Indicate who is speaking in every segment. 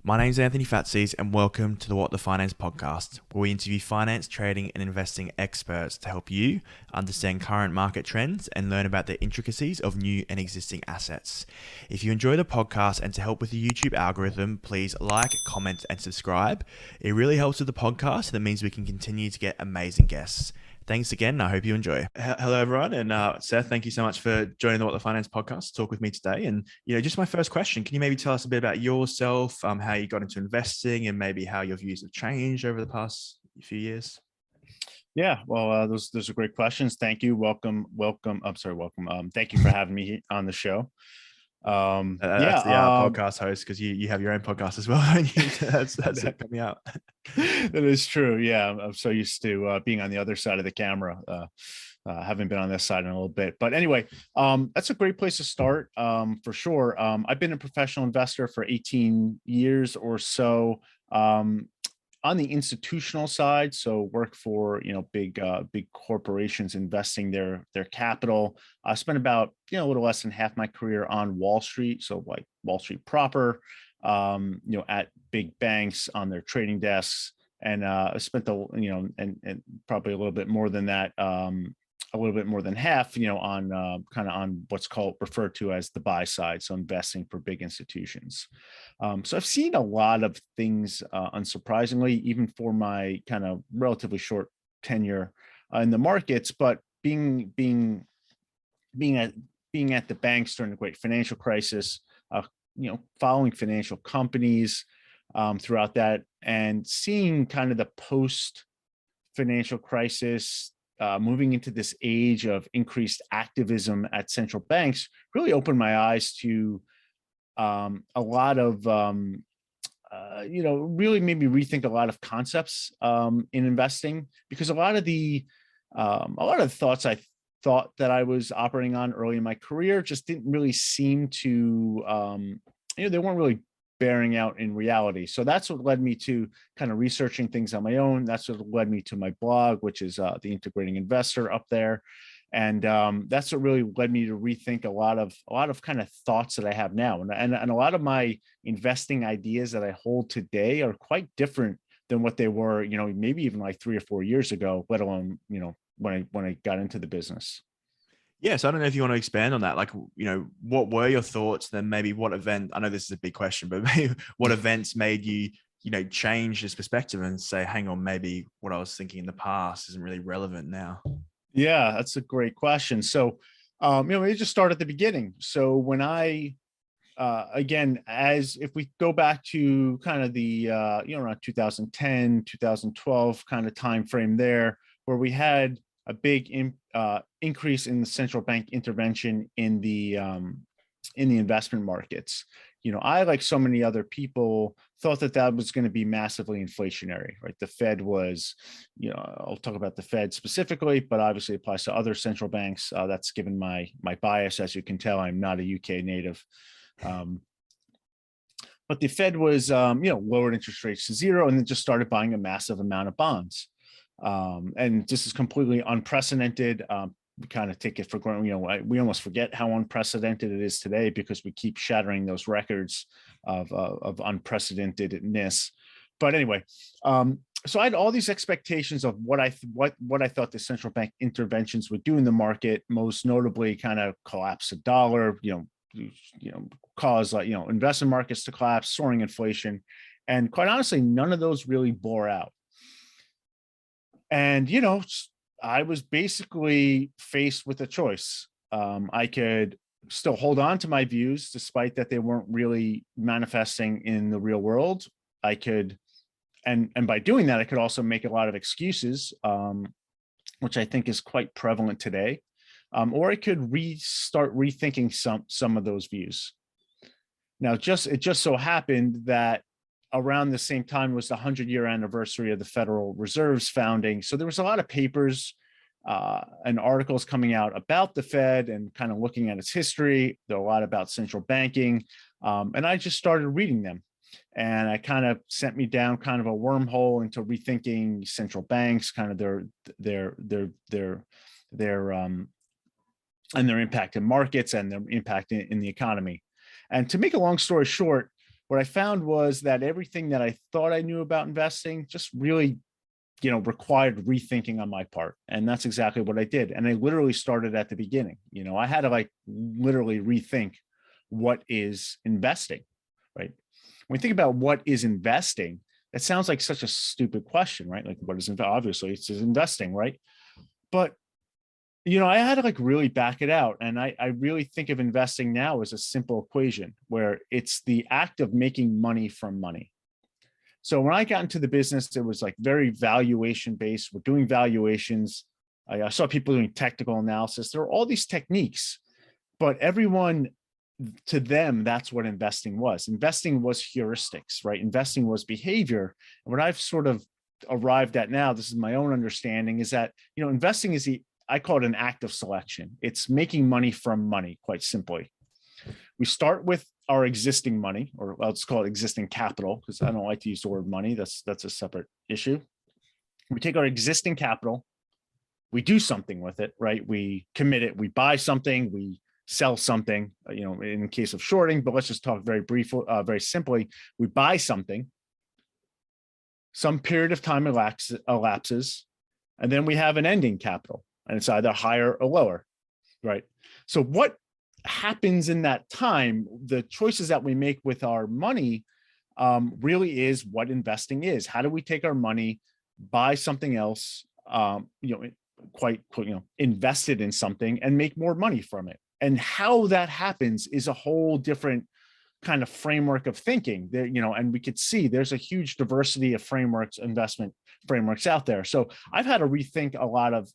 Speaker 1: My name's Anthony Fatsis, and welcome to the What the Finance podcast, where we interview finance, trading, and investing experts to help you understand current market trends and learn about the intricacies of new and existing assets. If you enjoy the podcast and to help with the YouTube algorithm, please like, comment, and subscribe. It really helps with the podcast. That means we can continue to get amazing guests. Thanks again. I hope you enjoy. Hello, everyone. And Seth, thank you so much for joining the What the Finance podcast to talk with me today. And, just my first question, can you maybe tell us a bit about yourself, how you got into investing and maybe how your views have changed over the past few years?
Speaker 2: Yeah, well, those are great questions. Thank you. Welcome. I'm sorry, welcome. Thank you for having me on the show.
Speaker 1: That's the podcast host, because you have your own podcast as well. That's it coming out.
Speaker 2: That is true. Yeah, I'm so used to being on the other side of the camera. Haven't been on this side in a little bit, but anyway, that's a great place to start for sure. I've been a professional investor for 18 years or so. On the institutional side, so work for big corporations investing their capital. I spent about a little less than half my career on Wall Street, so like Wall Street proper, at big banks on their trading desks, and I spent and probably a little bit more than that, a little bit more than half, on kind of on what's referred to as the buy side, so investing for big institutions. So I've seen a lot of things, unsurprisingly, even for my kind of relatively short tenure in the markets. But being at the banks during the great financial crisis, following financial companies throughout that, and seeing kind of the post financial crisis, moving into this age of increased activism at central banks, really opened my eyes to a lot of, really made me rethink a lot of concepts in investing, because a lot of the thoughts I thought that I was operating on early in my career just didn't really seem to, they weren't really bearing out in reality. So that's what led me to kind of researching things on my own. That's what led me to my blog, which is the Integrating Investor up there. And that's what really led me to rethink a lot of kind of thoughts that I have now. And a lot of my investing ideas that I hold today are quite different than what they were, maybe even like 3 or 4 years ago, let alone, when I got into the business.
Speaker 1: Yeah, so I don't know if you want to expand on that. Like, what were your thoughts? Then maybe what event? I know this is a big question, but maybe what events made you, change this perspective and say, hang on, maybe what I was thinking in the past isn't really relevant now.
Speaker 2: Yeah, that's a great question. So, we just start at the beginning. So when I, again, as if we go back to kind of the, around 2010, 2012 kind of time frame there, where we had a big increase in the central bank intervention in the investment markets. I, like so many other people, thought that was going to be massively inflationary, right? The Fed was, I'll talk about the Fed specifically, but obviously applies to other central banks. That's given my bias. As you can tell, I'm not a UK native. But the Fed was, lowered interest rates to zero and then just started buying a massive amount of bonds. And this is completely unprecedented. We kind of take it for granted. We almost forget how unprecedented it is today because we keep shattering those records of unprecedentedness. But anyway, so I had all these expectations of what I thought the central bank interventions would do in the market, most notably kind of collapse the dollar, cause investment markets to collapse, soaring inflation, and quite honestly, none of those really bore out. And I was basically faced with a choice. I could still hold on to my views, despite that they weren't really manifesting in the real world. I could, and by doing that, I could also make a lot of excuses, which I think is quite prevalent today. Or I could start rethinking some of those views. Now, it just so happened that around the same time was the 100-year anniversary of the Federal Reserve's founding. So there was a lot of papers and articles coming out about the Fed and kind of looking at its history. There are a lot about central banking. And I just started reading them. And I kind of sent me down kind of a wormhole into rethinking central banks, kind of their impact in markets and their impact in the economy. And to make a long story short, what I found was that everything that I thought I knew about investing just really, required rethinking on my part. And that's exactly what I did. And I literally started at the beginning. I had to like literally rethink what is investing, right? When you think about what is investing, it sounds like such a stupid question, right? Like what is obviously it's investing, right? But I had to like really back it out. And I really think of investing now as a simple equation where it's the act of making money from money. So when I got into the business, it was like very valuation based. We're doing valuations. I saw people doing technical analysis. There are all these techniques, but everyone, to them, that's what investing was. Investing was heuristics, right? Investing was behavior. And what I've sort of arrived at now, this is my own understanding, is that, investing is I call it an act of selection. It's making money from money, quite simply. We start with our existing money, or let's call it existing capital, because I don't like to use the word money. That's a separate issue. We take our existing capital, we do something with it, right? We commit it, we buy something, we sell something, in the case of shorting, but let's just talk very briefly, very simply. We buy something, some period of time elapses, and then we have an ending capital, and it's either higher or lower, right? So what happens in that time, the choices that we make with our money really is what investing is. How do we take our money, buy something else, invested in something and make more money from it? And how that happens is a whole different kind of framework of thinking there, and we could see there's a huge diversity of frameworks, investment frameworks out there. So I've had to rethink a lot of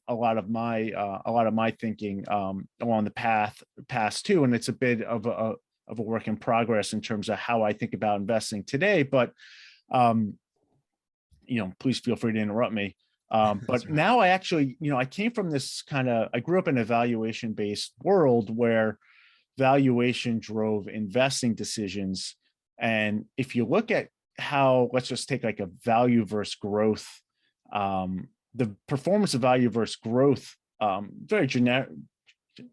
Speaker 2: my thinking along the past too. And it's a bit of a work in progress in terms of how I think about investing today. But please feel free to interrupt me. But right. Now I actually, I came from this I grew up in a valuation based world where valuation drove investing decisions. And if you look at how, let's just take like a value versus growth, the performance of value versus growth, very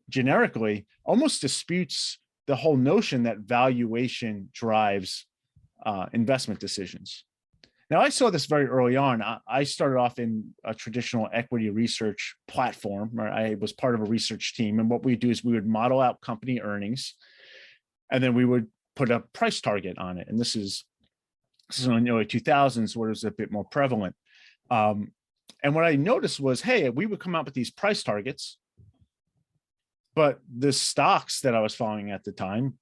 Speaker 2: generically almost disputes the whole notion that valuation drives investment decisions. Now, I saw this very early on. I started off in a traditional equity research platform, where I was part of a research team. And what we do is we would model out company earnings, and then we would put a price target on it. And this is in the early 2000s, where it was a bit more prevalent. And what I noticed was, hey, we would come out with these price targets, but the stocks that I was following at the time,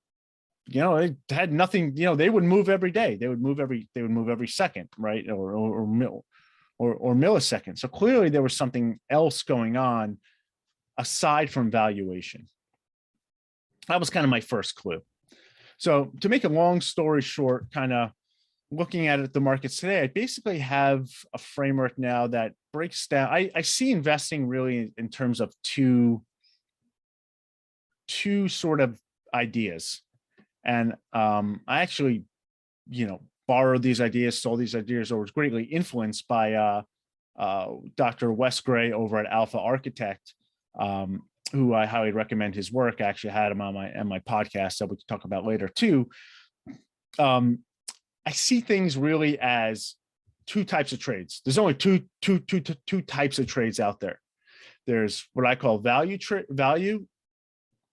Speaker 2: it had nothing, they would move every day. They would move every second, right? Or millisecond. So clearly there was something else going on aside from valuation. That was kind of my first clue. So to make a long story short, kind of looking at the markets today, I basically have a framework now that breaks down. I see investing really in terms of two sort of ideas. And I actually, borrowed these ideas, stole these ideas, or was greatly influenced by Dr. Wes Gray over at Alpha Architect, who I highly recommend his work. I actually had him on my podcast that we can talk about later too. I see things really as two types of trades. There's only two types of trades out there. There's what I call value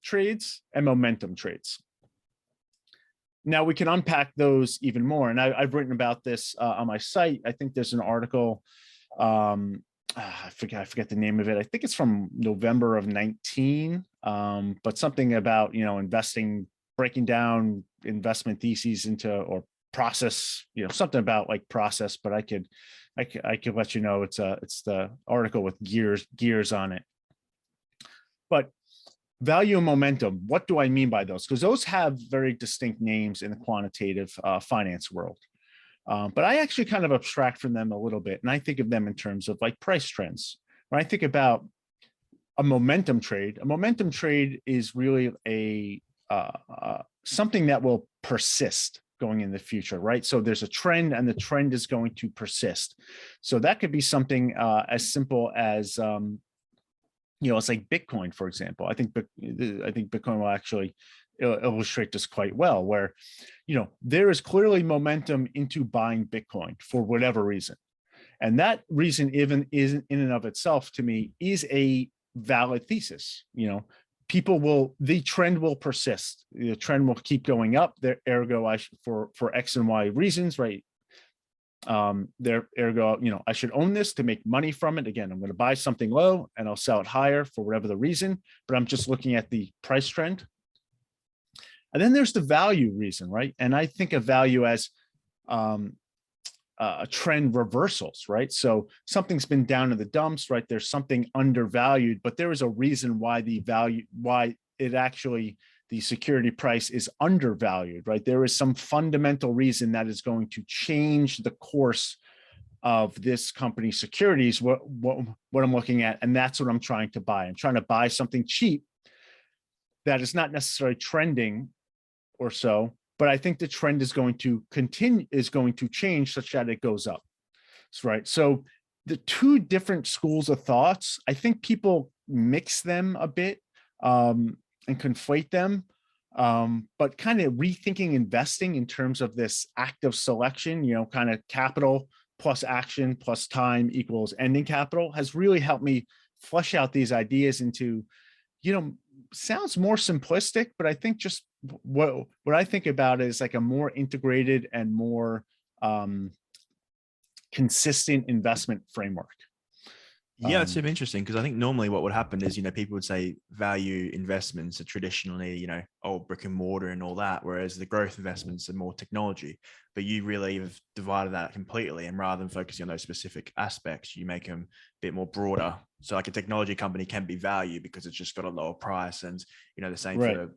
Speaker 2: trades and momentum trades. Now we can unpack those even more. And I've written about this on my site. I think there's an article, I forget the name of it. I think it's from November of 19, but something about, investing, breaking down investment theses into, or process, something about like process, but I could let you know, it's the article with gears on it. But value and momentum, what do I mean by those? Because those have very distinct names in the quantitative finance world. But I actually kind of abstract from them a little bit. And I think of them in terms of like price trends. When I think about a momentum trade is really something that will persist going in the future, right? So there's a trend and the trend is going to persist. So that could be something as simple as, it's like Bitcoin, for example. I think Bitcoin will actually illustrate this quite well, where, there is clearly momentum into buying Bitcoin for whatever reason. And that reason even is in and of itself, to me, is a valid thesis. The trend will persist. The trend will keep going up. Ergo, for X and Y reasons, right? Ergo, I should own this to make money from it. Again, I'm going to buy something low and I'll sell it higher for whatever the reason, but I'm just looking at the price trend. And then there's the value reason, right? And I think of value as trend reversals, right? So something's been down in the dumps, right? There's something undervalued, but there is a reason why the security price is undervalued, right? There is some fundamental reason that is going to change the course of this company's securities, what I'm looking at, and that's what I'm trying to buy. I'm trying to buy something cheap that is not necessarily trending or so, but I think the trend is going to change such that it goes up. Right. So the two different schools of thoughts, I think people mix them a bit and conflate them. But kind of rethinking investing in terms of this active selection, kind of capital plus action plus time equals ending capital, has really helped me flesh out these ideas into, sounds more simplistic, but I think just what I think about is like a more integrated and more consistent investment framework.
Speaker 1: Yeah, it's super interesting, because I think normally what would happen is, people would say value investments are traditionally, old brick and mortar and all that, whereas the growth investments are more technology. But you really have divided that completely, and rather than focusing on those specific aspects, you make them a bit more broader. So like a technology company can be value because it's just got a lower price, and the same
Speaker 2: Right.
Speaker 1: for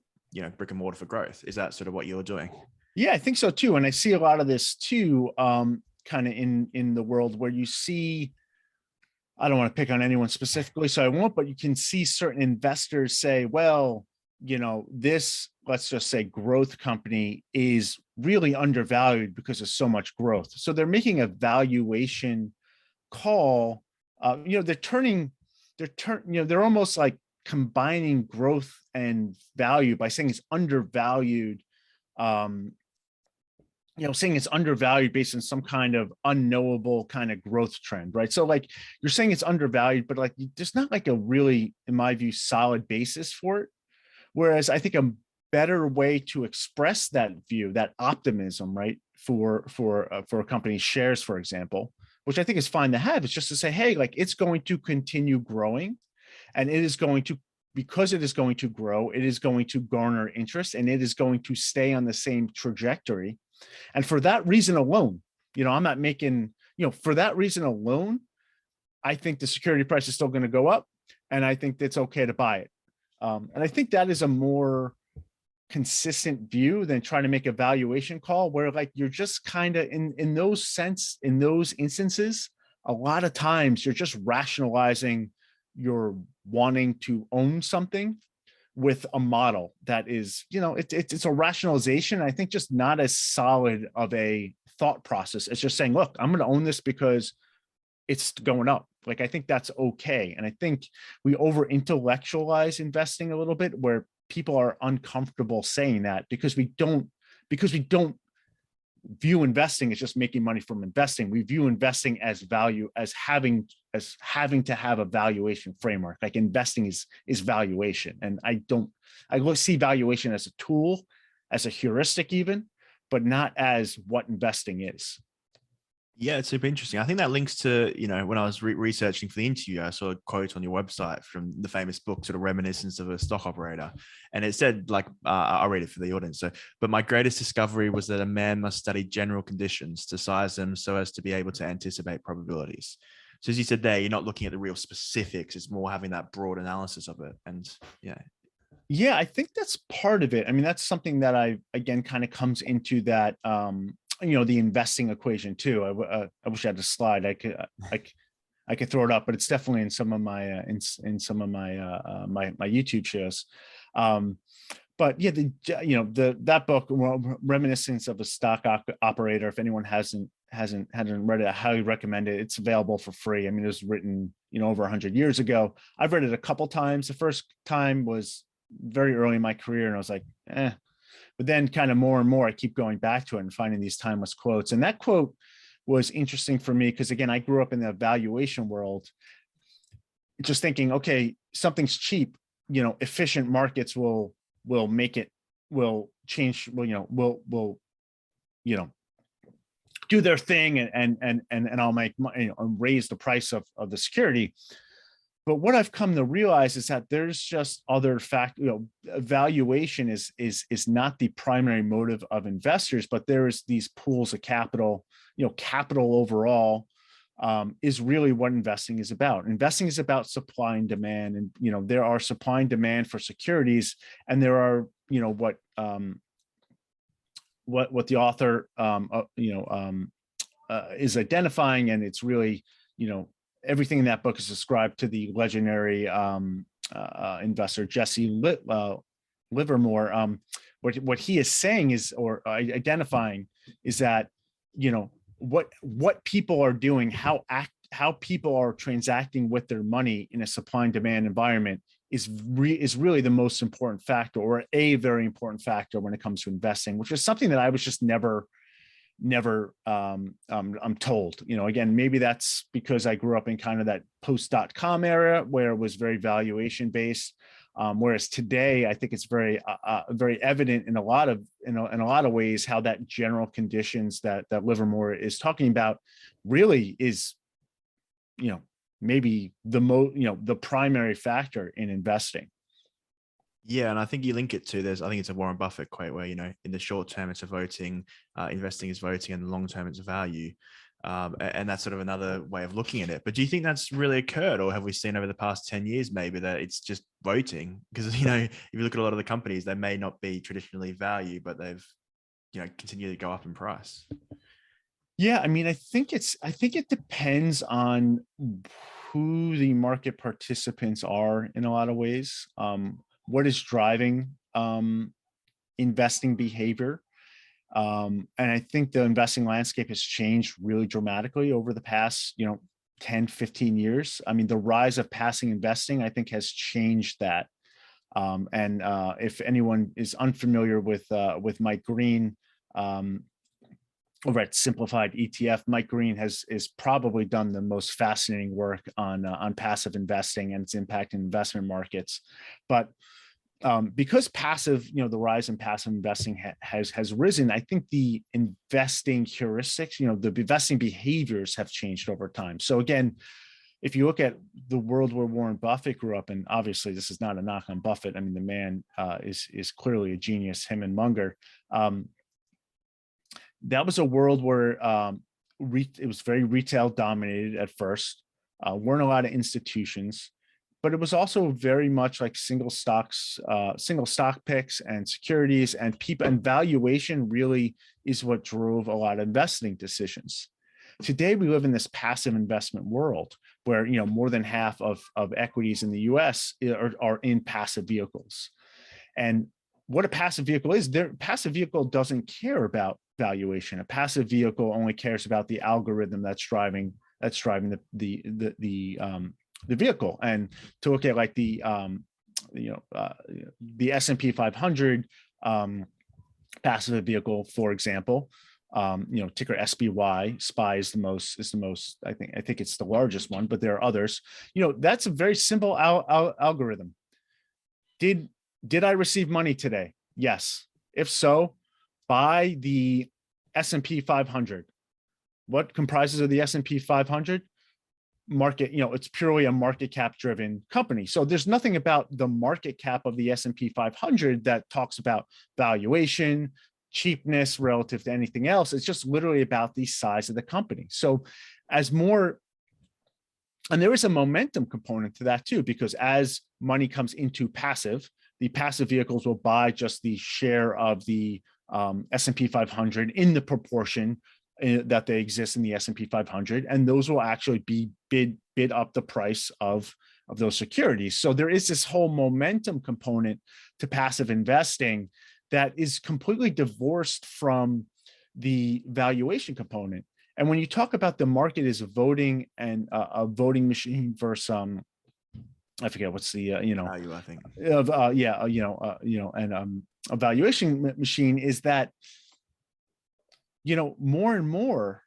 Speaker 1: brick and mortar for growth. Is that sort of what you're doing?
Speaker 2: Yeah, I think so too. And I see a lot of this too, kind of in the world where you see, I don't want to pick on anyone specifically, so I won't, but you can see certain investors say, well, this, let's just say, growth company is really undervalued because of so much growth. So they're making a valuation call. They're almost like combining growth and value by saying it's undervalued, saying it's undervalued based on some kind of unknowable kind of growth trend, right? So like you're saying it's undervalued, but like there's not like a really, in my view, solid basis for it. Whereas I think a better way to express that view, that optimism, right, for a company's shares, for example, which I think is fine to have, is just to say, hey, like it's going to continue growing, and it is going to, because it is going to grow, it is going to garner interest, and it is going to stay on the same trajectory. And for that reason alone, I'm not making, for that reason alone, I think the security price is still going to go up, and I think it's okay to buy it. And I think that is a more consistent view than trying to make a valuation call, where like you're just kind of in those instances, a lot of times you're just rationalizing your wanting to own something with a model that is, it's a rationalization. I think just not as solid of a thought process. It's just saying, look, I'm going to own this because it's going up. Like, I think that's okay. And I think we over intellectualize investing a little bit, where people are uncomfortable saying that because we don't view investing as just making money from investing. We view investing as value, as having to have a valuation framework. Like investing is valuation. And I see valuation as a tool, as a heuristic even, but not as what investing is.
Speaker 1: Yeah, it's super interesting. I think that links to, when I was researching for the interview, I saw a quote on your website from the famous book, sort of Reminiscence of a Stock Operator. And it said, like, I'll read it for the audience. So, but my greatest discovery was that a man must study general conditions to size them so as to be able to anticipate probabilities. So as you said there, you're not looking at the real specifics. It's more having that broad analysis of it. And
Speaker 2: yeah, I think that's part of it. I mean, that's something that again, kind of comes into that, the investing equation too. I wish I had a slide. I could throw it up, but it's definitely in some of my my YouTube shows. But yeah, that book, Reminiscence of a Stock Operator. If anyone hasn't read it, I highly recommend it. It's available for free. I mean, it was written over 100 years ago. I've read it a couple times. The first time was very early in my career, and I was like, eh. But then kind of more and more, I keep going back to it and finding these timeless quotes. And that quote was interesting for me because, again, I grew up in the valuation world, just thinking, okay, something's cheap, efficient markets will make it, will change, will you know do their thing, and I'll make money, raise the price of the security. But what I've come to realize is that there's just other valuation is not the primary motive of investors, but there's these pools of capital. Capital overall is really what investing is about. Investing is about supply and demand, and there are supply and demand for securities, and there are what the author is identifying, and it's really everything in that book is ascribed to the legendary investor Jesse Livermore. What he is saying is, or identifying, is that what people are doing, how people are transacting with their money in a supply and demand environment is really the most important factor, or a very important factor when it comes to investing, which is something that I was just never I'm told. Again, maybe that's because I grew up in kind of that post.com era where it was very valuation based. Whereas today, I think it's very evident in a lot of ways how that general conditions that Livermore is talking about really is, maybe the primary factor in investing.
Speaker 1: Yeah, and I think you link it to I think it's a Warren Buffett quote where, in the short term it's a voting, investing is voting, and in the long term it's value. And that's sort of another way of looking at it. But do you think that's really occurred, or have we seen over the past 10 years maybe that it's just voting? Because, if you look at a lot of the companies, they may not be traditionally value, but they've, continued to go up in price.
Speaker 2: Yeah, I mean, I think it depends on who the market participants are in a lot of ways. What is driving investing behavior? And I think the investing landscape has changed really dramatically over the past, 10, 15 years. I mean, the rise of passive investing, I think, has changed that. And if anyone is unfamiliar with Mike Green, over at Simplified ETF, Mike Green is probably done the most fascinating work on passive investing and its impact in investment markets. But because passive, the rise in passive investing has risen, I think the investing heuristics, the investing behaviors have changed over time. So again, if you look at the world where Warren Buffett grew up, and obviously this is not a knock on Buffett, I mean, the man is clearly a genius, him and Munger. That was a world where it was very retail dominated at first, weren't a lot of institutions, but it was also very much like single stock picks and securities, and people, and valuation really is what drove a lot of investing decisions. Today, we live in this passive investment world where, more than half of equities in the US are in passive vehicles. And what a passive vehicle is, passive vehicle doesn't care about valuation. A passive vehicle only cares about the algorithm that's driving the vehicle. And to look at like the S&P 500 passive vehicle, for example, ticker SPY, SPY is the most, I think it's the largest one, but there are others. That's a very simple algorithm. Did I receive money today? Yes. If so, buy the S&P 500. What comprises of the S&P 500? Market, it's purely a market cap driven company. So there's nothing about the market cap of the S&P 500 that talks about valuation, cheapness relative to anything else. It's just literally about the size of the company. So and there is a momentum component to that too, because as money comes into passive, the passive vehicles will buy just the share of the S&P 500 in the proportion that they exist in the S&P 500, and those will actually be bid up the price of those securities. So there is this whole momentum component to passive investing that is completely divorced from the valuation component. And when you talk about the market as a voting and a voting machine versus I forget what's the
Speaker 1: value, I think.
Speaker 2: of and a valuation machine is that more and more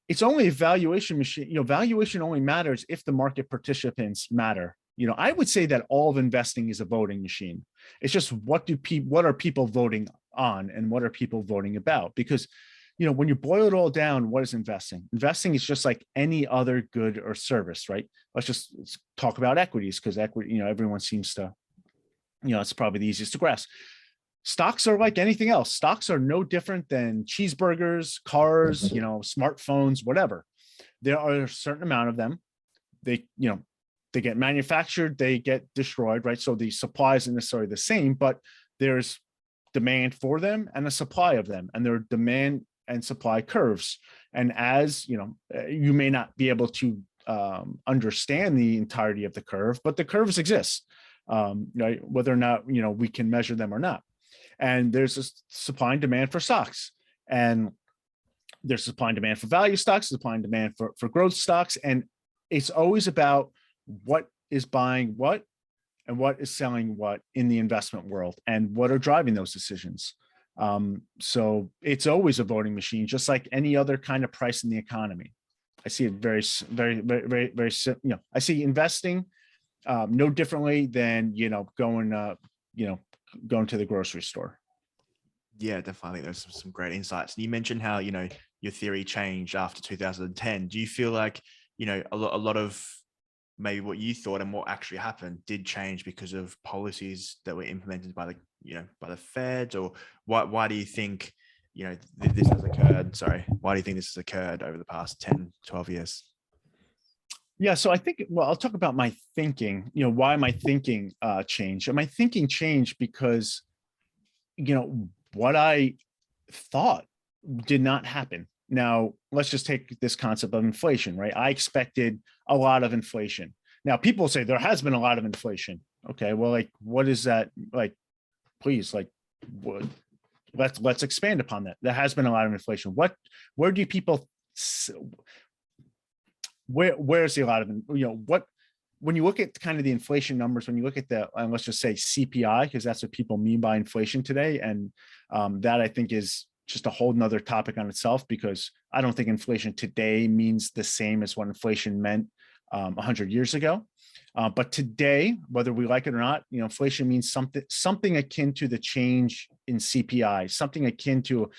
Speaker 2: it's only a valuation machine. Valuation only matters if the market participants matter. I would say that all of investing is a voting machine. It's just what are people voting on and what are people voting about? Because when you boil it all down, what is investing? Investing is just like any other good or service, right? Let's talk about equities, because equity, everyone seems to, it's probably the easiest to grasp. Stocks are like anything else. Stocks are no different than cheeseburgers, cars, smartphones, whatever. There are a certain amount of them. They get manufactured, they get destroyed, right? So the supply isn't necessarily the same, but there's demand for them and a supply of them, and there are demand and supply curves. And as you may not be able to understand the entirety of the curve, but the curves exist, right? Whether or not we can measure them or not. And there's a supply and demand for stocks, and there's supply and demand for value stocks, supply and demand for growth stocks, and it's always about what is buying what and what is selling what in the investment world, and what are driving those decisions. So it's always a voting machine, just like any other kind of price in the economy. I see it very, very, very, very, very. I see investing no differently than going to the grocery store.
Speaker 1: Yeah, definitely. There's some great insights. And you mentioned how your theory changed after 2010. Do you feel like a lot of maybe what you thought and what actually happened did change because of policies that were implemented by the Fed? Or why do you think this has occurred? Sorry, why do you think this has occurred over the past 10, 12 years?
Speaker 2: Yeah, so I think, well, I'll talk about my thinking, why my thinking changed. And my thinking changed because, what I thought did not happen. Now, let's just take this concept of inflation, right? I expected a lot of inflation. Now, people say there has been a lot of inflation. Okay, well, like, what is that? Like, please, like, let's expand upon that. There has been a lot of inflation. Where do people, where's the a lot of, when you look at kind of the inflation numbers, when you look at the, let's just say CPI, because that's what people mean by inflation today. And that I think is just a whole nother topic on itself, because I don't think inflation today means the same as what inflation meant 100 years ago. But today, whether we like it or not, inflation means something akin to the change in CPI, something akin to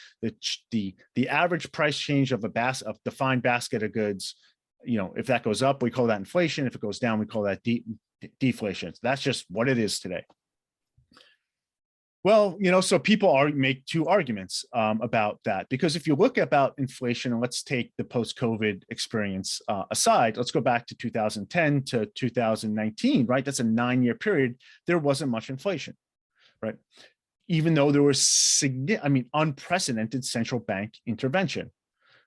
Speaker 2: the average price change of of defined basket of goods. If that goes up, we call that inflation. If it goes down, we call that deflation. That's just what it is today. Well, so people make two arguments about that, because if you look about inflation, and let's take the post-COVID experience aside, let's go back to 2010 to 2019, right? That's a 9-year period. There wasn't much inflation, right? Even though there was unprecedented central bank intervention.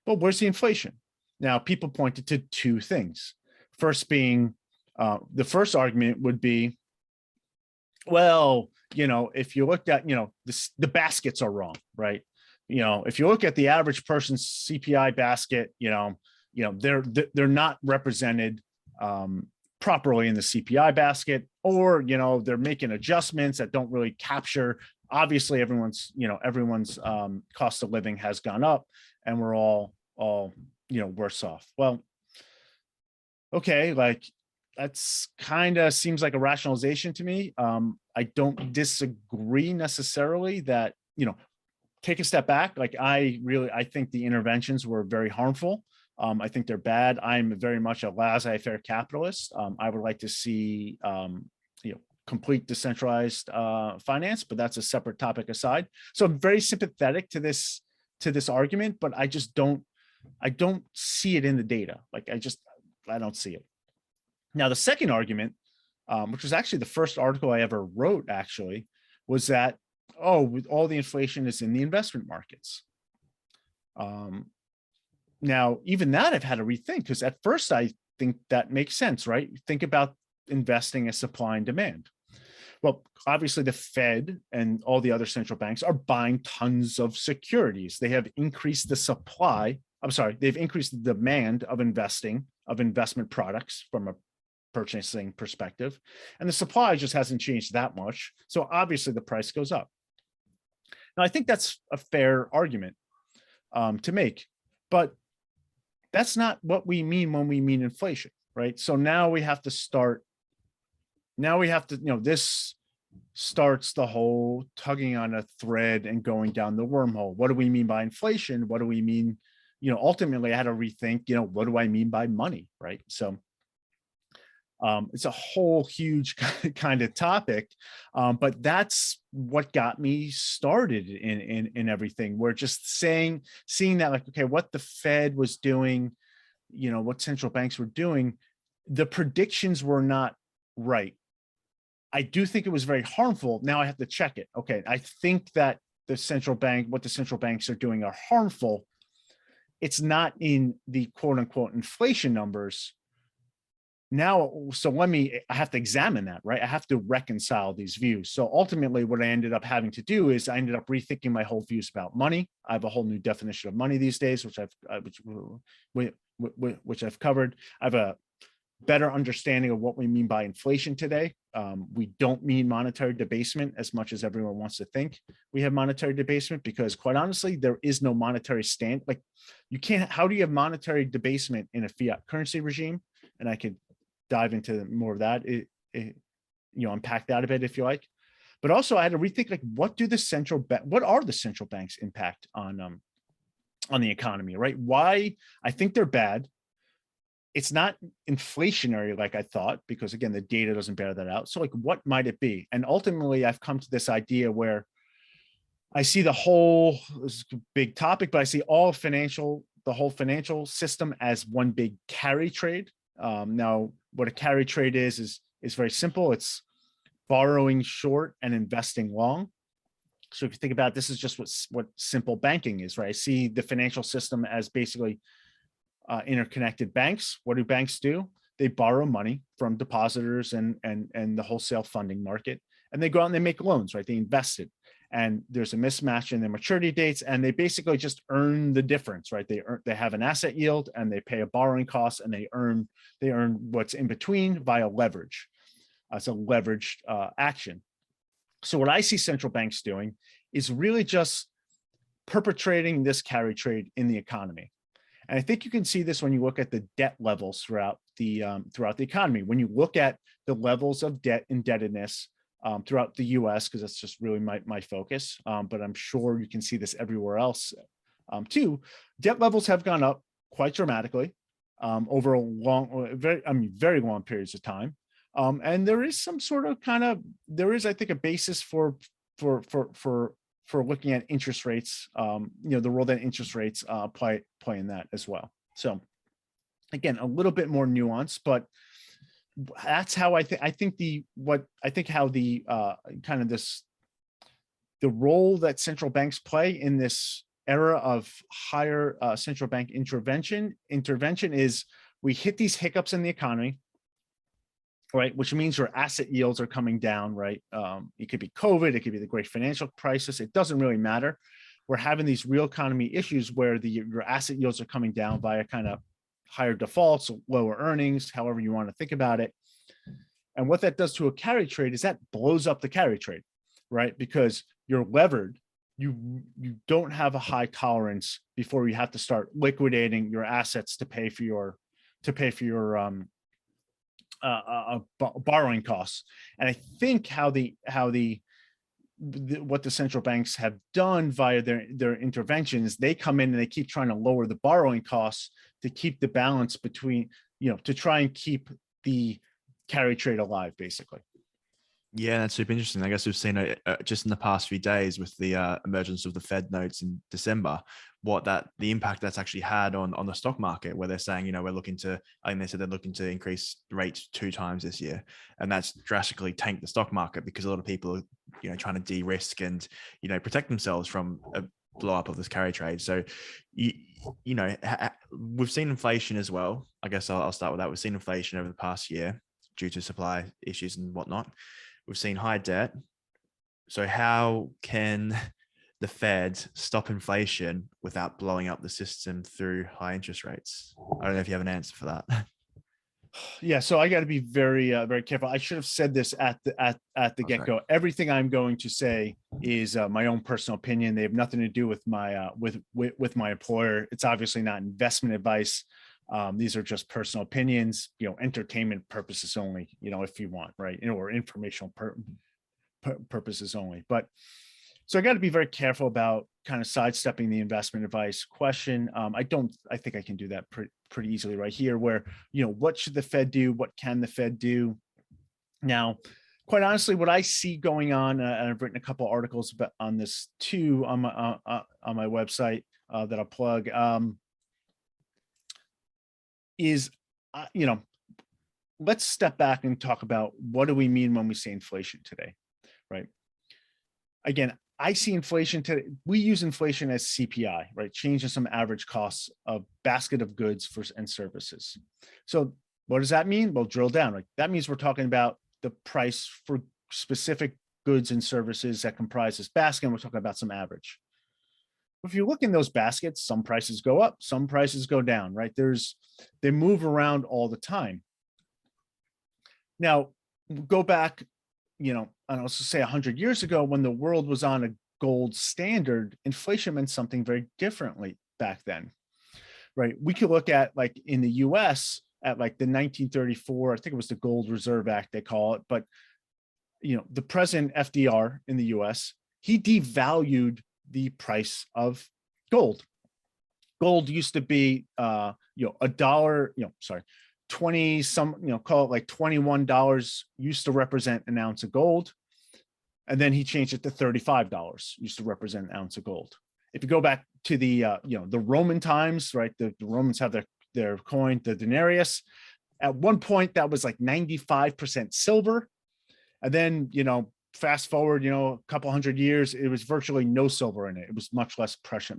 Speaker 2: But where's the inflation? Now, people pointed to two things. First being, the first argument would be, well, if you looked at, the baskets are wrong, right? If you look at the average person's CPI basket, they're not represented properly in the CPI basket, or, they're making adjustments that don't really capture. Obviously, everyone's cost of living has gone up, and we're all worse off. Well, okay, like, that's kind of seems like a rationalization to me. I don't disagree necessarily that, take a step back. Like, I think the interventions were very harmful. I think they're bad. I'm very much a laissez-faire capitalist. I would like to see, complete decentralized finance, but that's a separate topic aside. So I'm very sympathetic to this argument, but I don't see it in the data. Like, I don't see it. Now, the second argument, which was actually the first article I ever wrote, actually, was that, with all the inflation is in the investment markets. Now, even that I've had to rethink, because at first I think that makes sense, right? Think about investing as supply and demand. Well, obviously the Fed and all the other central banks are buying tons of securities. They have increased the supply. They've increased the demand of investment products from a purchasing perspective, and the supply just hasn't changed that much. So obviously the price goes up. Now, I think that's a fair argument to make, but that's not what we mean when we mean inflation, right? So now we have to start. Now we have to, this starts the whole tugging on a thread and going down the wormhole. What do we mean by inflation? What do we mean? Ultimately, I had to rethink, what do I mean by money, right? So it's a whole huge kind of topic, but that's what got me started in everything. We're just seeing that, like, okay, what the Fed was doing, what central banks were doing, the predictions were not right. I do think it was very harmful. Now I have to check it. Okay, I think that what the central banks are doing are harmful. It's not in the quote unquote inflation numbers. Now, so I have to examine that, right? I have to reconcile these views. So ultimately what I ended up having to do is I ended up rethinking my whole views about money. I have a whole new definition of money these days, which I've covered. I have a better understanding of what we mean by inflation today. We don't mean monetary debasement as much as everyone wants to think we have monetary debasement, because quite honestly, there is no monetary stand. Like, you can't, how do you have monetary debasement in a fiat currency regime? And I could dive into more of that, unpack that a bit if you like. But also I had to rethink, like, what are the central banks' impact on the economy, right? Why? I think they're bad. It's not inflationary like I thought, because again, the data doesn't bear that out. So like, what might it be? And ultimately I've come to this idea where I see this is a big topic, but I see the whole financial system as one big carry trade. Now, what a carry trade is very simple. It's borrowing short and investing long. So if you think about it, this is just what simple banking is, right? I see the financial system as basically interconnected banks. What do banks do? They borrow money from depositors and the wholesale funding market, and they go out and they make loans, right? They invest it, and there's a mismatch in their maturity dates, and they basically just earn the difference, right? They have an asset yield and they pay a borrowing cost, and they earn what's in between via leverage. It's a leveraged action. So what I see central banks doing is really just perpetrating this carry trade in the economy. And I think you can see this when you look at the debt levels throughout the economy. When you look at the levels of debt indebtedness throughout the U.S., because that's just really my focus, but I'm sure you can see this everywhere else too. Debt levels have gone up quite dramatically over very long periods of time, and there is some sort of I think, a basis for looking at interest rates, the role that interest rates play in that as well. So again, a little bit more nuance, but that's how I think the role that central banks play in this era of higher central bank intervention is, we hit these hiccups in the economy, right? Which means your asset yields are coming down, right? It could be COVID, it could be the great financial crisis. It doesn't really matter. We're having these real economy issues where your asset yields are coming down via kind of higher defaults, lower earnings, however you want to think about it. And what that does to a carry trade is that blows up the carry trade, right? Because you're levered. You don't have a high tolerance before you have to start liquidating your assets to pay for your borrowing costs. And I think what the central banks have done via their interventions, they come in and they keep trying to lower the borrowing costs to keep the balance between, to try and keep the carry trade alive, basically.
Speaker 1: Yeah, that's super interesting. I guess we've seen it just in the past few days with the emergence of the Fed notes in December, the impact that's actually had on the stock market, where they're saying, we're looking to, I think they said they're looking to increase rates 2 times this year. And that's drastically tanked the stock market, because a lot of people are, trying to de-risk and, protect themselves from a blow up of this carry trade. So, we've seen inflation as well. I guess I'll start with that. We've seen inflation over the past year due to supply issues and whatnot. We've seen high debt. So how can the Fed stop inflation without blowing up the system through high interest rates? I don't know if you have an answer for that.
Speaker 2: Yeah, so I got to be very very careful. I should have said this at the get-go. Everything I'm going to say is my own personal opinion. They have nothing to do with my with my employer. It's obviously not investment advice. These are just personal opinions, entertainment purposes only, if you want, right? Or informational purposes only. But so I got to be very careful about kind of sidestepping the investment advice question. I think I can do that pretty easily right here, where, what should the Fed do? What can the Fed do? Now, quite honestly, what I see going on, and I've written a couple articles on this too on my website that I'll plug, is, let's step back and talk about what do we mean when we say inflation today, right? Again, I see inflation today. We use inflation as CPI, right? Change in some average costs of basket of goods and services. So what does that mean? Well, drill down. Right? That means we're talking about the price for specific goods and services that comprise this basket. And we're talking about some average. If you look in those baskets, some prices go up, some prices go down, right? They move around all the time. Now, go back, and I'll just say 100 years ago, when the world was on a gold standard, inflation meant something very differently back then, right? We could look at, like, in the US at like the 1934, I think it was the Gold Reserve Act, they call it, but the president FDR in the US, he devalued the price of gold. Gold used to be a dollar, 20 some, call it like $21 used to represent an ounce of gold. And then he changed it to $35 used to represent an ounce of gold. If you go back to the the Roman times, right? The Romans have their coin, the denarius. At one point that was like 95% silver. And then, fast forward, a couple hundred years, it was virtually no silver in it. It was much less precious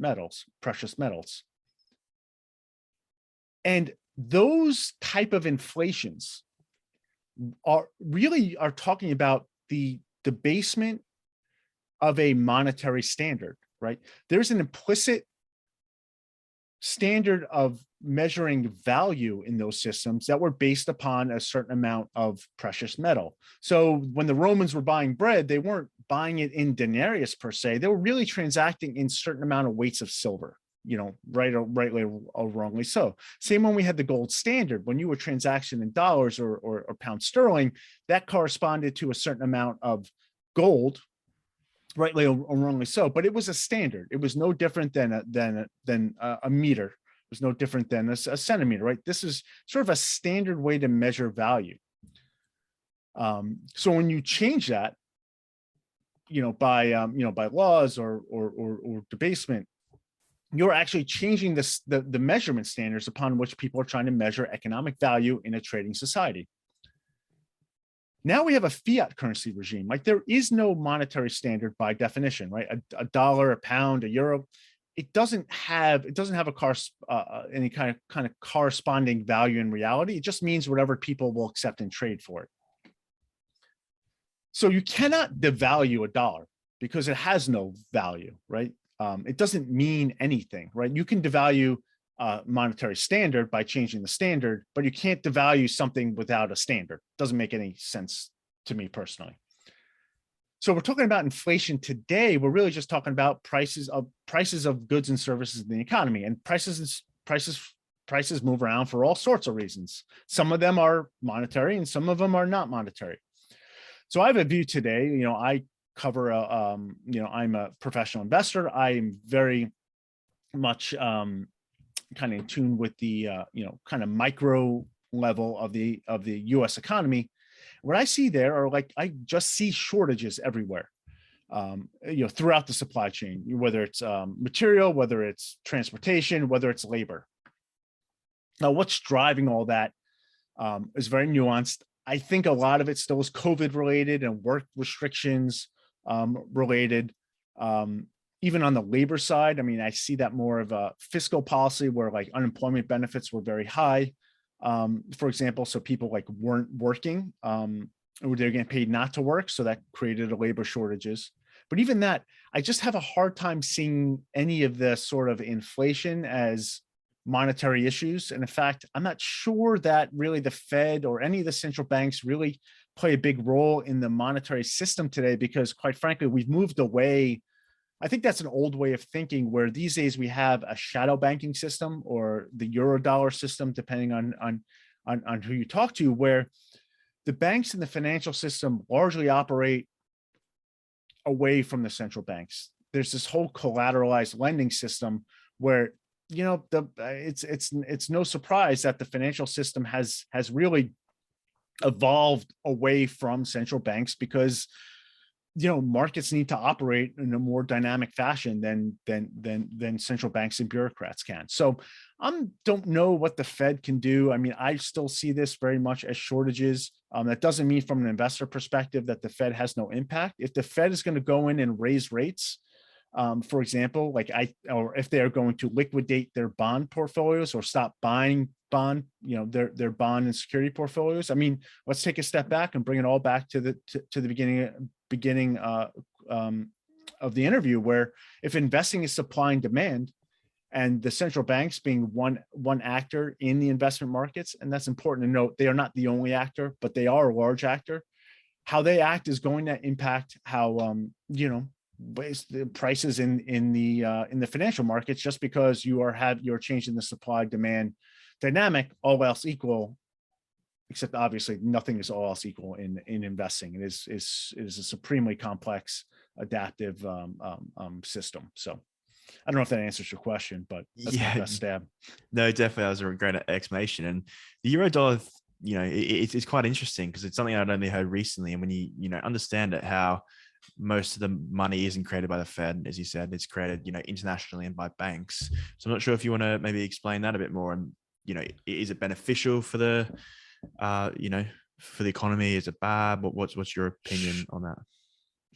Speaker 2: metals. And those type of inflations are talking about the debasement of a monetary standard, right? There's an implicit standard of measuring value in those systems that were based upon a certain amount of precious metal. So when the Romans were buying bread, they weren't buying it in denarius per se. They were really transacting in certain amount of weights of silver, rightly or wrongly so. Same when we had the gold standard, when you were transaction in dollars or pound sterling, that corresponded to a certain amount of gold, rightly or wrongly so, but it was a standard. It was no different than a meter. It was no different than a centimeter, right? This is sort of a standard way to measure value. So when you change that, by laws or debasement, you're actually changing the measurement standards upon which people are trying to measure economic value in a trading society. Now we have a fiat currency regime. Like, there is no monetary standard by definition, right? A dollar, a pound, a euro, it doesn't have any kind of corresponding value in reality. It just means whatever people will accept and trade for it. So you cannot devalue a dollar because it has no value, right? It doesn't mean anything, right? You can devalue monetary standard by changing the standard, but you can't devalue something without a standard. Doesn't make any sense to me personally. So we're talking about inflation today. We're really just talking about prices of goods and services in the economy, and prices move around for all sorts of reasons. Some of them are monetary and some of them are not monetary. So I have a view today. I cover I'm a professional investor. I am very much kind of in tune with the kind of micro level of the US economy. What I see there are, like, I just see shortages everywhere, throughout the supply chain, whether it's material, whether it's transportation, whether it's labor. Now, what's driving all that is very nuanced. I think a lot of it still is COVID related and work restrictions related. Even on the labor side, I mean, I see that more of a fiscal policy where, like, unemployment benefits were very high, for example. So people, like, weren't working, or they're getting paid not to work. So that created a labor shortages. But even that, I just have a hard time seeing any of the sort of inflation as monetary issues. And in fact, I'm not sure that really the Fed or any of the central banks really play a big role in the monetary system today, because quite frankly, we've moved away. I think that's an old way of thinking, where these days we have a shadow banking system, or the Eurodollar system, depending on who you talk to, where the banks in the financial system largely operate away from the central banks. There's this whole collateralized lending system where, it's no surprise that the financial system has really evolved away from central banks, because markets need to operate in a more dynamic fashion than central banks and bureaucrats can. So I don't know what the Fed can do. I mean, I still see this very much as shortages. That doesn't mean from an investor perspective that the Fed has no impact. If the Fed is going to go in and raise rates, for example, or if they are going to liquidate their bond portfolios or stop buying their bond and security portfolios. I mean, let's take a step back and bring it all back to the beginning of the interview, where if investing is supply and demand, and the central banks being one actor in the investment markets, and that's important to note, they are not the only actor, but they are a large actor. How they act is going to impact how the prices in the financial markets, just because you're changing the supply demand dynamic, all else equal, except obviously nothing is all else equal in investing. It is a supremely complex adaptive system. So I don't know if that answers your question, but that's my best stab.
Speaker 1: No, definitely. That was a great explanation. And the Eurodollar, it's quite interesting, because it's something I'd only heard recently. And when you understand it, how most of the money isn't created by the Fed, as you said, it's created, internationally and by banks. So I'm not sure if you want to maybe explain that a bit more. And, is it beneficial for the, for the economy? Is it bad? What's your opinion on that?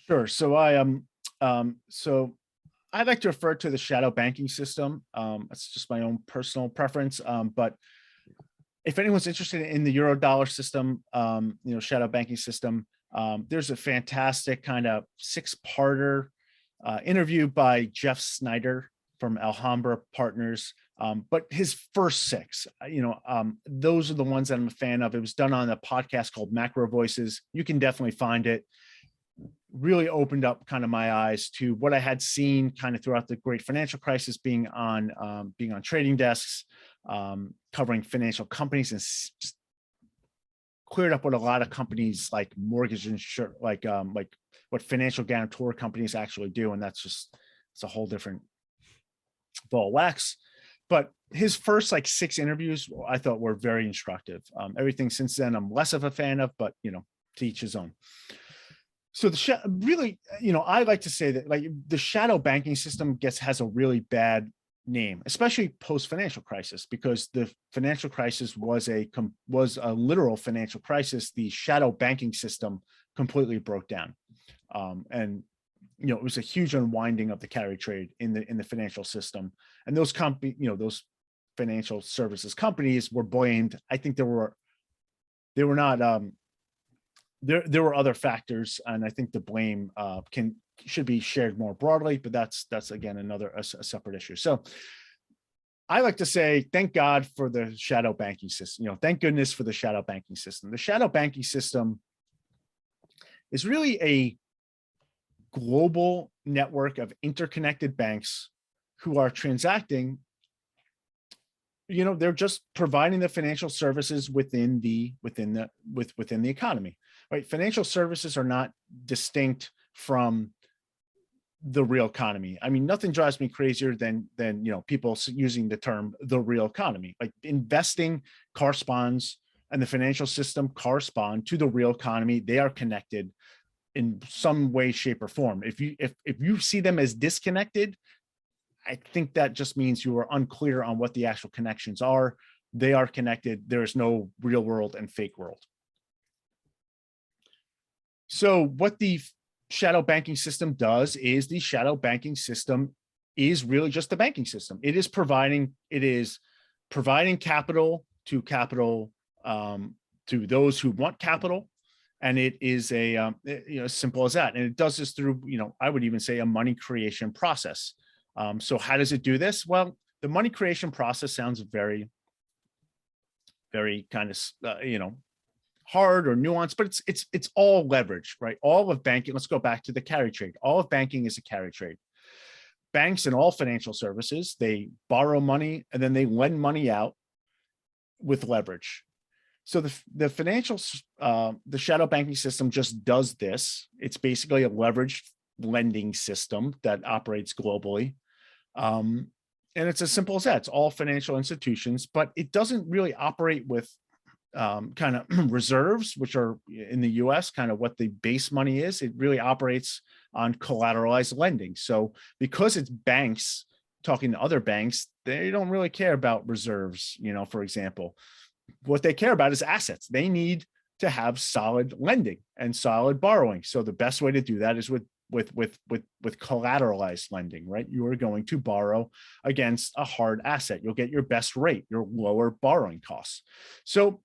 Speaker 2: Sure. So so I like to refer to the shadow banking system. That's just my own personal preference. But if anyone's interested in the Eurodollar system, shadow banking system, there's a fantastic kind of 6-parter interview by Jeff Snyder from Alhambra Partners. But his first 6, those are the ones that I'm a fan of. It was done on a podcast called Macro Voices. You can definitely find it. Really opened up kind of my eyes to what I had seen kind of throughout the great financial crisis, being on trading desks, covering financial companies, and just cleared up what a lot of companies like mortgage insurance, like what financial guarantor companies actually do. And it's a whole different ball of wax. But his first 6 interviews I thought were very instructive. Everything since then I'm less of a fan of, but to each his own. So really, I like to say that the shadow banking system has a really bad name, especially post-financial crisis, because the financial crisis was a literal financial crisis. The shadow banking system completely broke down, and it was a huge unwinding of the carry trade in the financial system. And those those financial services companies were blamed. I think they were not. There were other factors, and I think the blame should be shared more broadly, but that's again a separate issue. So I like to say, thank God for the shadow banking system. Thank goodness for the shadow banking system. The shadow banking system is really a global network of interconnected banks who are transacting. They're just providing the financial services within the economy, right? Financial services are not distinct from the real economy. I mean, nothing drives me crazier than people using the term the real economy. Like, investing corresponds, and the financial system correspond to the real economy. They are connected in some way, shape, or form. If you see them as disconnected, I think that just means you are unclear on what the actual connections are. They are connected. There is no real world and fake world. So what the shadow banking system does is, the shadow banking system is really just the banking system. It is providing capital to those who want capital. And it is as simple as that. And it does this through, I would even say, a money creation process. So how does it do this? Well, the money creation process sounds very, very kind of, hard or nuanced, but it's all leverage, right? All of banking. Let's go back to the carry trade. All of banking is a carry trade. Banks and all financial services, they borrow money and then they lend money out with leverage. So the financial, the shadow banking system just does this. It's basically a leveraged lending system that operates globally. And it's as simple as that. It's all financial institutions, but it doesn't really operate with kind of reserves, which are in the US, kind of what the base money is. It really operates on collateralized lending. So because it's banks talking to other banks, they don't really care about reserves, for example. What they care about is assets. They need to have solid lending and solid borrowing. So the best way to do that is with collateralized lending, right? You are going to borrow against a hard asset. You'll get your best rate, your lower borrowing costs. So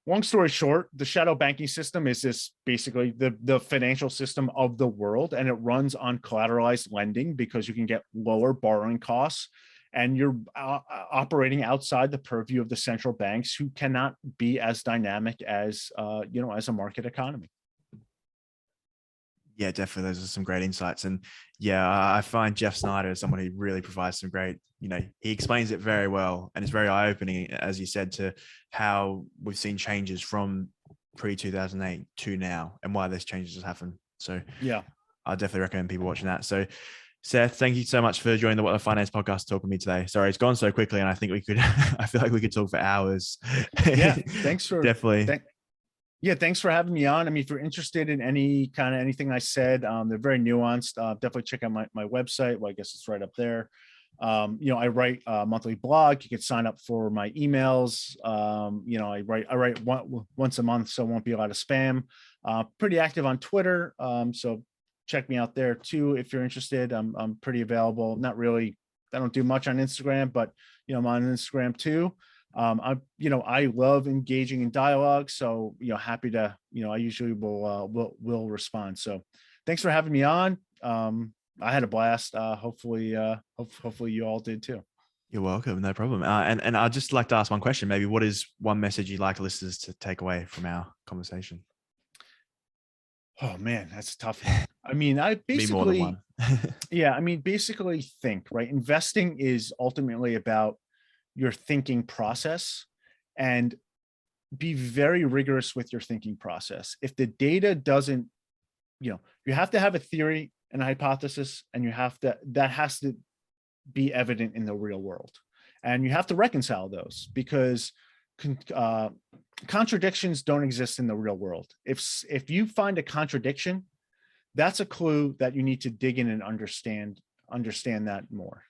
Speaker 2: long story short, the shadow banking system is this basically the financial system of the world, and it runs on collateralized lending because you can get lower borrowing costs, and you're operating outside the purview of the central banks, who cannot be as dynamic as as a market economy.
Speaker 1: Yeah, definitely. Those are some great insights. And yeah, I find Jeff Snyder as someone who really provides some great, he explains it very well. And it's very eye-opening, as you said, to how we've seen changes from pre-2008 to now and why those changes have happened. So
Speaker 2: yeah,
Speaker 1: I definitely recommend people watching that. So Seth, thank you so much for joining the What the Finance podcast, talking to me today. Sorry, it's gone so quickly, and I think I feel like we could talk for hours.
Speaker 2: Yeah, thanks for
Speaker 1: definitely.
Speaker 2: Yeah, thanks for having me on. I mean, if you're interested in anything I said, they're very nuanced. Definitely check out my website. Well, I guess it's right up there. I write a monthly blog. You can sign up for my emails. I write once a month, so it won't be a lot of spam. Pretty active on Twitter. So check me out there too if you're interested. I'm pretty available. Not really. I don't do much on Instagram, but I'm on Instagram too. I love engaging in dialogue, so happy to I usually will respond. So thanks for having me on. I had a blast. Hopefully you all did too.
Speaker 1: You're welcome. No problem. And I'd just like to ask one question. Maybe what is one message you'd like listeners to take away from our conversation?
Speaker 2: Oh man, that's a tough one. I mean, I basically
Speaker 1: more than one.
Speaker 2: Yeah, I mean, basically think, right? Investing is ultimately about your thinking process, and be very rigorous with your thinking process. If the data doesn't, you have to have a theory and a hypothesis, and that has to be evident in the real world. And you have to reconcile those, because contradictions don't exist in the real world. If you find a contradiction, that's a clue that you need to dig in and understand that more.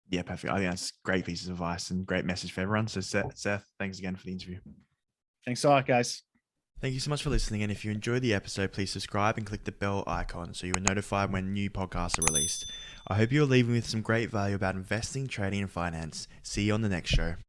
Speaker 1: Yeah, perfect. I think that's great pieces of advice and great message for everyone. So Seth, thanks again for the interview.
Speaker 2: Thanks a lot, guys.
Speaker 1: Thank you so much for listening. And if you enjoyed the episode, please subscribe and click the bell icon so you are notified when new podcasts are released. I hope you're leaving with some great value about investing, trading, and finance. See you on the next show.